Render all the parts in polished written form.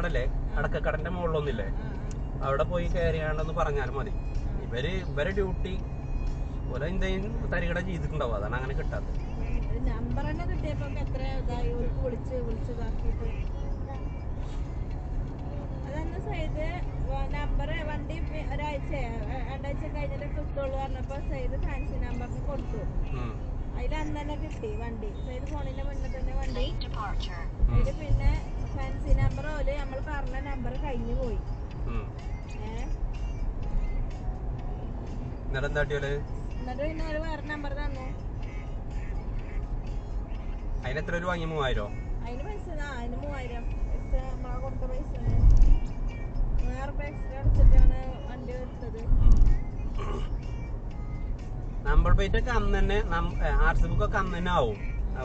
കടല്ലേ അടക്കക്കടന്റെ മുകളിലൊന്നില്ലേ അവിടെ പോയി കയറിയാണ്ടെന്ന് പറഞ്ഞാൽ മതി. ഇവരെ ഡ്യൂട്ടി പോലെ എന്തെങ്കിലും തരികട ചെയ്തിട്ടുണ്ടാവും, അതാണ് അങ്ങനെ കിട്ടാത്തത്. നമ്പർ തന്നെ കിട്ടിയപ്പോ എത്ര ഇതായി വിളിച്ചതാക്കിട്ട് അതന്നെ സൈഡ് നമ്പർ വണ്ടി ഒരാഴ്ച 2 ആഴ്ച കഴിഞ്ഞിട്ട് കിട്ടുള്ളൂ പറഞ്ഞപ്പോ സൈഡ് ഫാൻസി നമ്പറിന് കൊടുത്തു. അതിൽ അന്ന് തന്നെ കിട്ടി വണ്ടി. സൈഡ് ഫോണിന്റെ മുന്നേ തന്നെ വണ്ടി. അതില് പിന്നെ ഫാൻസി നമ്പർ പോലെ നമ്മൾ പറഞ്ഞ നമ്പർ കഴിഞ്ഞു പോയി. എന്നിട്ട് പിന്നെ ഒരു വേറെ നമ്പർ തന്നു. അതിന് എത്ര രൂപ വാങ്ങി? 3000. അതിന് പൈസ അതിന് 3000 എക്സ്ട്രാ നമ്മളെ കൊടുത്ത പൈസ 1000 എക്സ്ട്രാ അടിച്ചിട്ടാണ് വണ്ടി എടുത്തത്. നമ്പർ പ്ലേറ്റ് ഒക്കെ അന്ന് തന്നെ RC ബുക്ക് ഒക്കെ അന്ന് തന്നെ ആവും.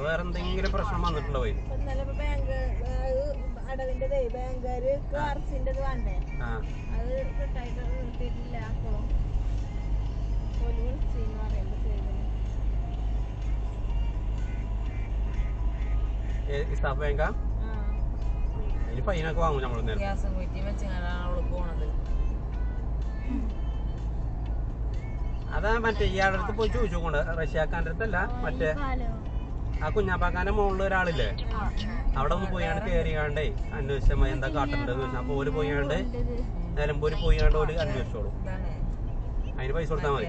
വേറെ എന്തെങ്കിലും പ്രശ്നം വന്നിട്ടുണ്ടോ? ഇന്നലെ ബാങ്ക് അടവിന്റെ ബാങ്കുകാർക്ക് RCന്റെ വേണ്ടേ, അത് കിട്ടായിട്ട് കിട്ടിയിട്ടില്ല. അപ്പൊ വിളിച്ചെന്ന് പറയുമ്പോ ബാങ്കാ ഇനി ഫൈനൊക്കെ വാങ്ങും നമ്മള്. അതാ മറ്റേ ഇയാളുടെ അടുത്ത് പോയി ചോദിച്ചു കൊണ്ട്, റഷ്യാക്കാന്റെ അടുത്തല്ല, മറ്റേ ആ കുഞ്ഞാപ്പാക്കാന്റെ മുകളിൽ ഒരാളില്ലേ, അവിടെ ഒന്ന് പോയാണ്ട് കയറിയാണ്ടേ അന്വേഷിച്ചാൽ മതി എന്താ കാട്ടേണ്ടത് ചോദിച്ചാൽ. അപ്പൊ ഓര് പോയാണ്ട് നിലമ്പൂര് പോയാണ്ട് ഓര് അന്വേഷിച്ചോളൂ. അതിന് പൈസ കൊടുത്താൽ മതി.